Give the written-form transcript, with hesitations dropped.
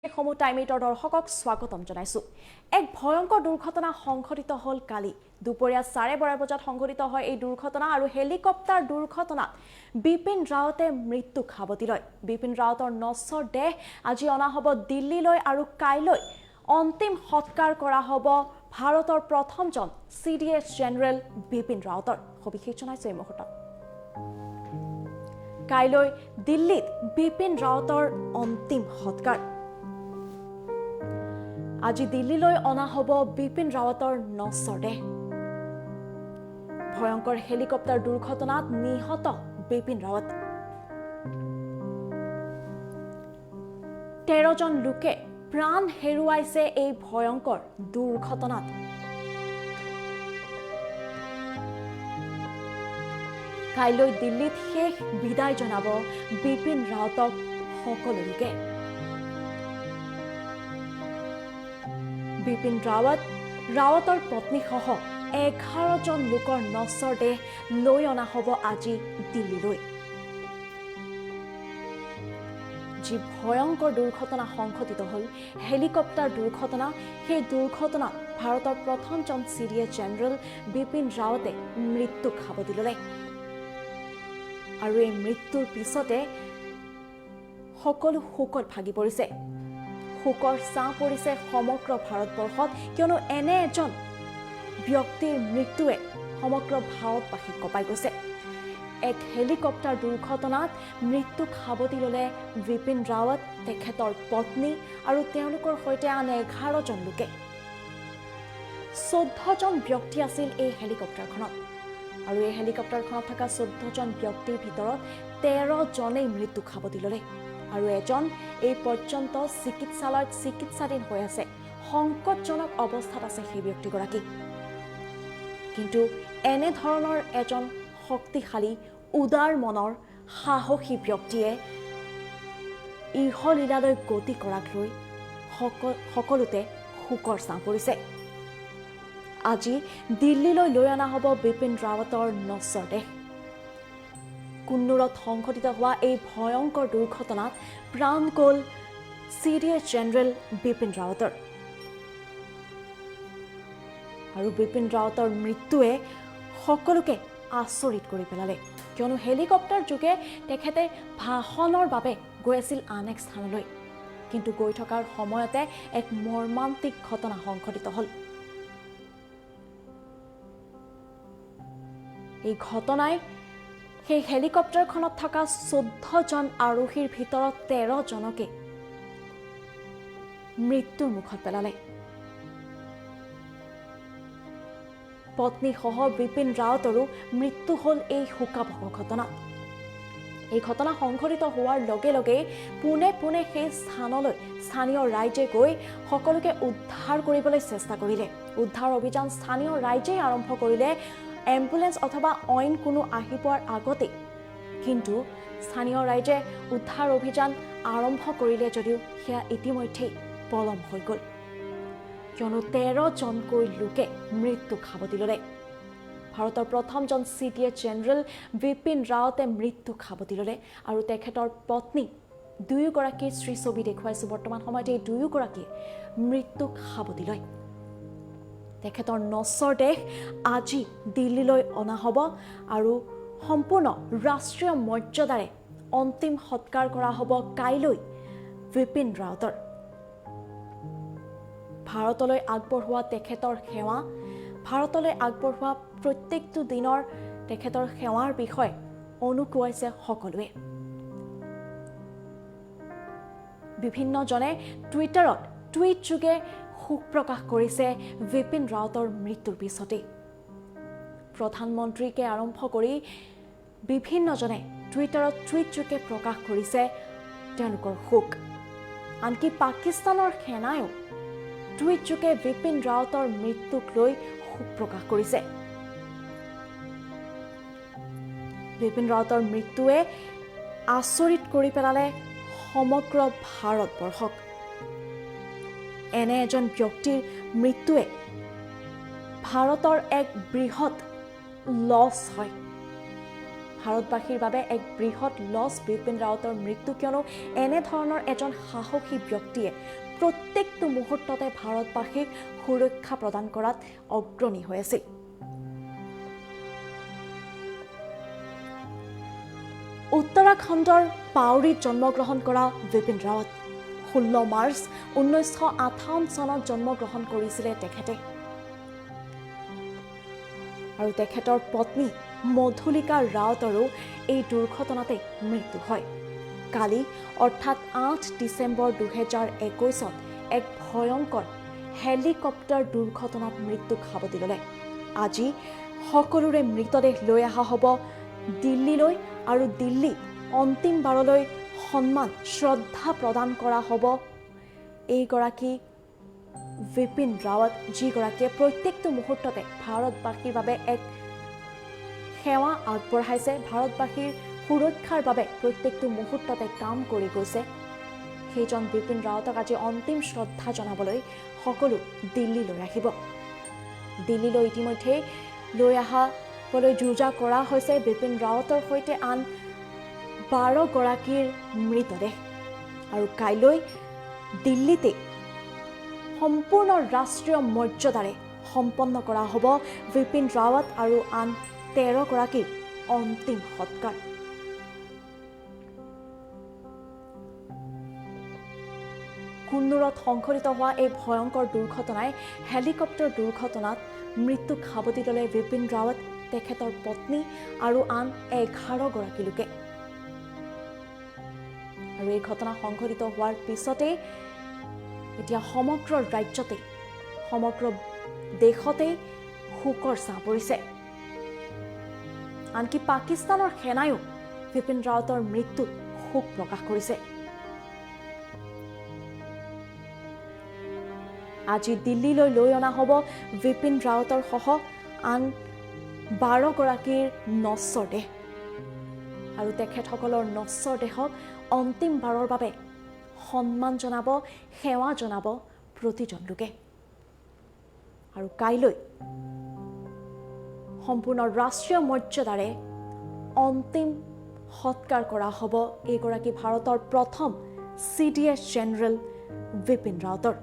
সমূহ টাইমেটৰ দৰ্শকক স্বাগতম জনাইছো। এক ভয়ংকৰ দুৰ্ঘটনা সংঘটিত হল কালি দুপৰীয়া 12:30 বজাত সংঘটিত হয় এই দুৰ্ঘটনা আৰু হেলিকপ্টাৰ দুৰ্ঘটনাত বিপিন ৰাৱতে মৃত্যু খাবতি লয়। বিপিন ৰাৱতৰ নশ্বৰ দেহ আজি অনা হ'ব দিল্লীলৈ আৰু কাইলৈ অন্তিম সৎকাৰ কৰা হ'ব ভাৰতৰ প্ৰথমজন CDS জেনেৰেল বিপিন ৰাৱতৰ। সবিশেষ জনাইছো এই মুহূৰ্তত। কাইলৈ দিল্লীত বিপিন ৰাৱতৰ অন্তিম সৎকাৰ। আজি দিল্লীলৈ অনা হ'ব বিপিন ৰাৱতৰ নশ্বৰ দেহ। ভয়ংকৰ হেলিকপ্টাৰ দুৰ্ঘটনাত নিহত বিপিন ৰাৱত। 13 জন লোকে প্ৰাণ হেৰুৱাইছে এই ভয়ংকৰ দুৰ্ঘটনাত। কাইলৈ দিল্লীত শেষ বিদায় জনাব বিপিন ৰাৱতক সকলো লোকে। বিপিন ৰাৱতৰ পত্নীসহ 11 জন লোকৰ নশ্বৰ দেহ লৈ অনা হ'ব আজি দিল্লীলৈ। যি ভয়ংকৰ দুৰ্ঘটনা সংঘটিত হ'ল হেলিকপ্টাৰ দুৰ্ঘটনা, সেই দুৰ্ঘটনাত ভাৰতৰ প্ৰথমজন CDS জেনেৰেল বিপিন ৰাৱতে মৃত্যু খাবতি ল'লে। আৰু এই মৃত্যুৰ পিছতে সকলো শোকত ভাগি পৰিছে। শোকৰ ছাঁ পৰিছে সমগ্ৰ ভাৰতবৰ্ষত, কিয়নো এনে এজন ব্যক্তিৰ মৃত্যুৱে সমগ্ৰ ভাৰতবাসীক কঁপাই গৈছে। এক হেলিকপ্টাৰ দুৰ্ঘটনাত মৃত্যু খাবতি ল'লে বিপিন ৰাৱত, তেখেতৰ পত্নী আৰু তেওঁলোকৰ সৈতে আন 11 জন লোকে। 14 জন ব্যক্তি আছিল এই হেলিকপ্টাৰখনত আৰু এই হেলিকপ্টাৰখনত থকা 14 জন ব্যক্তিৰ ভিতৰত 13 জনেই মৃত্যু খাবতি ল'লে আৰু এজন এই পৰ্যন্ত চিকিৎসালয়ত চিকিৎসাধীন হৈ আছে। সংকটজনক অৱস্থাত আছে সেই ব্যক্তিগৰাকী। কিন্তু এনেধৰণৰ এজন শক্তিশালী উদাৰ মনৰ সাহসী ব্যক্তিয়ে ইহলীলালৈ গতি কৰাক লৈ সকলোতে শোকৰ ছাঁ পৰিছে। আজি দিল্লীলৈ লৈ অনা হ'ব বিপিন ৰাৱতৰ নশ্বৰ দেহ। কুন্নুৰত সংঘটিত হোৱা এই ভয়ংকৰ দুৰ্ঘটনাত প্ৰাণ গ'ল CDS জেনেৰেল বিপিন ৰাৱতৰ। আৰু বিপিন ৰাৱতৰ মৃত্যুৱে সকলোকে আচৰিত কৰি পেলালে, কিয়নো হেলিকপ্টাৰ যোগে তেখেতে ভাষণৰ বাবে গৈ আছিল আন এক স্থানলৈ, কিন্তু গৈ থকাৰ সময়তে এক মৰ্মান্তিক ঘটনা সংঘটিত হ'ল। এই ঘটনাই সেই হেলিকপ্টাৰখনত থকা 14 জন আৰোহীৰ ভিতৰত 13 জনকে মৃত্যুৰ মুখত পেলালে। পত্নীসহ বিপিন ৰাৱতৰো মৃত্যু হ'ল এই শোকাবহ ঘটনাত। এই ঘটনা সংঘটিত হোৱাৰ লগে লগে পোনে পোনে সেই স্থানলৈ স্থানীয় ৰাইজে গৈ সকলোকে উদ্ধাৰ কৰিবলৈ চেষ্টা কৰিলে। উদ্ধাৰ অভিযান স্থানীয় ৰাইজেই আৰম্ভ কৰিলে, এম্বুলেন্স অথবা অইন কোনো আহি পোৱাৰ আগতে। কিন্তু স্থানীয় ৰাইজে উদ্ধাৰ অভিযান আৰম্ভ কৰিলে যদিও সেয়া ইতিমধ্যেই পলম হৈ গ'ল, কিয়নো 13 জনকৈ লোকে মৃত্যু খাবতি ল'লে। ভাৰতৰ প্ৰথমজন CDS জেনেৰেল বিপিন ৰাৱতে মৃত্যু খাবতি ল'লে আৰু তেখেতৰ পত্নী দুয়োগৰাকীৰ শ্ৰীছবি দেখুৱাইছোঁ বৰ্তমান সময়ত। এই দুয়োগৰাকীয়ে মৃত্যু খাবতি লয়। তেখেতৰ নশ্বৰ দেহ আজি দিল্লীলৈ অনা হ'ব আৰু সম্পূৰ্ণ ৰাষ্ট্ৰীয় মৰ্যাদাৰে অন্তিম সৎকাৰ কৰা হ'ব কাইলৈ বিপিন ৰাৱতৰ। ভাৰতলৈ আগবঢ়োৱা তেখেতৰ সেৱা, ভাৰতলৈ আগবঢ়োৱা প্ৰত্যেকটো দিনৰ তেখেতৰ সেৱাৰ বিষয়ে অনুকুৱাইছে সকলোৱে। বিভিন্নজনে টুইটাৰত টুইট যোগে শোক প্ৰকাশ কৰিছে বিপিন ৰাৱতৰ মৃত্যুৰ পিছতেই। প্ৰধানমন্ত্ৰীকে আৰম্ভ কৰি বিভিন্নজনে টুইটাৰত টুইট যোগে প্ৰকাশ কৰিছে তেওঁলোকৰ শোক। আনকি পাকিস্তানৰ সেনায়ো টুইট যোগে বিপিন ৰাৱতৰ মৃত্যুক লৈ শোক প্ৰকাশ কৰিছে। বিপিন ৰাৱতৰ মৃত্যুৱে আচৰিত কৰি পেলালে সমগ্ৰ ভাৰতবৰ্ষক। এনে এজন ব্যক্তিৰ মৃত্যুৱে ভাৰতৰ এক বৃহৎ লছ হয়। ভাৰতবাসীৰ বাবে এক বৃহৎ লছ বিপিন ৰাৱতৰ মৃত্যু, কিয়নো এনেধৰণৰ এজন সাহসী ব্যক্তিয়ে প্ৰত্যেকটো মুহূৰ্ততে ভাৰতবাসীক সুৰক্ষা প্ৰদান কৰাত অগ্ৰণী হৈ আছিল। উত্তৰাখণ্ডৰ পাউৰীত জন্মগ্ৰহণ কৰা বিপিন ৰাৱত 16 মাৰ্চ 1958 চনত জন্মগ্ৰহণ কৰিছিলে তেখেতে। আৰু তেখেতৰ পত্নী মধুলিকা ৰাৱতৰো এই দুৰ্ঘটনাতে মৃত্যু হয়। কালি অৰ্থাৎ 8 ডিচেম্বৰ 2021 এক ভয়ংকৰ হেলিকপ্টাৰ দুৰ্ঘটনাত মৃত্যুক সাৱটি ল'লে। আজি সকলোৰে মৃতদেহ লৈ অহা হ'ব দিল্লীলৈ আৰু দিল্লীত অন্তিমবাৰলৈ সন্মান শ্ৰদ্ধা প্ৰদান কৰা হ'ব এইগৰাকী বিপিন ৰাৱত, যিগৰাকীয়ে প্ৰত্যেকটো মুহূৰ্ততে ভাৰতবাসীৰ বাবে এক সেৱা আগবঢ়াইছে, ভাৰতবাসীৰ সুৰক্ষাৰ বাবে প্ৰত্যেকটো মুহূৰ্ততে কাম কৰি গৈছে। সেইজন বিপিন ৰাৱতক আজি অন্তিম শ্ৰদ্ধা জনাবলৈ সকলো দিল্লীলৈ আহিব। দিল্লীলৈ ইতিমধ্যে লৈ অহাবলৈ যোজা কৰা হৈছে বিপিন ৰাৱতৰ সৈতে আন 12 গৰাকীৰ মৃতদেহ। আৰু কাইলৈ দিল্লীতে সম্পূৰ্ণ ৰাষ্ট্ৰীয় মৰ্যাদাৰে সম্পন্ন কৰা হ'ব বিপিন ৰাৱত আৰু আন 13 গৰাকীৰ অন্তিম সৎকাৰ। কুন্নুৰত সংঘটিত হোৱা এই ভয়ংকৰ দুৰ্ঘটনাই হেলিকপ্টাৰ দুৰ্ঘটনাত মৃত্যুক সাৱটি ল'লে বিপিন ৰাৱত, তেখেতৰ পত্নী আৰু আন 11 গৰাকী লোকে। আৰু এই ঘটনা সংঘটিত হোৱাৰ পিছতেই এতিয়া সমগ্ৰ ৰাজ্যতে, সমগ্ৰ দেশতেই শোকৰ ছাঁ পৰিছে। আনকি পাকিস্তানৰ সেনায়ো বিপিন ৰাৱতৰ মৃত্যুত শোক প্ৰকাশ কৰিছে। আজি দিল্লীলৈ লৈ অনা হ'ব বিপিন ৰাৱতৰ সহ আন 12 গৰাকীৰ নশ্বৰ দেহ। আৰু তেখেতসকলৰ নশ্বৰ দেহক অন্তিমবাৰৰ বাবে সন্মান জনাব, সেৱা জনাব প্ৰতিজন লোকে। আৰু কাইলৈ সম্পূৰ্ণ ৰাষ্ট্ৰীয় মৰ্যাদাৰে অন্তিম সৎকাৰ কৰা হ'ব এইগৰাকী ভাৰতৰ প্ৰথম CDS জেনেৰেল বিপিন ৰাৱতৰ।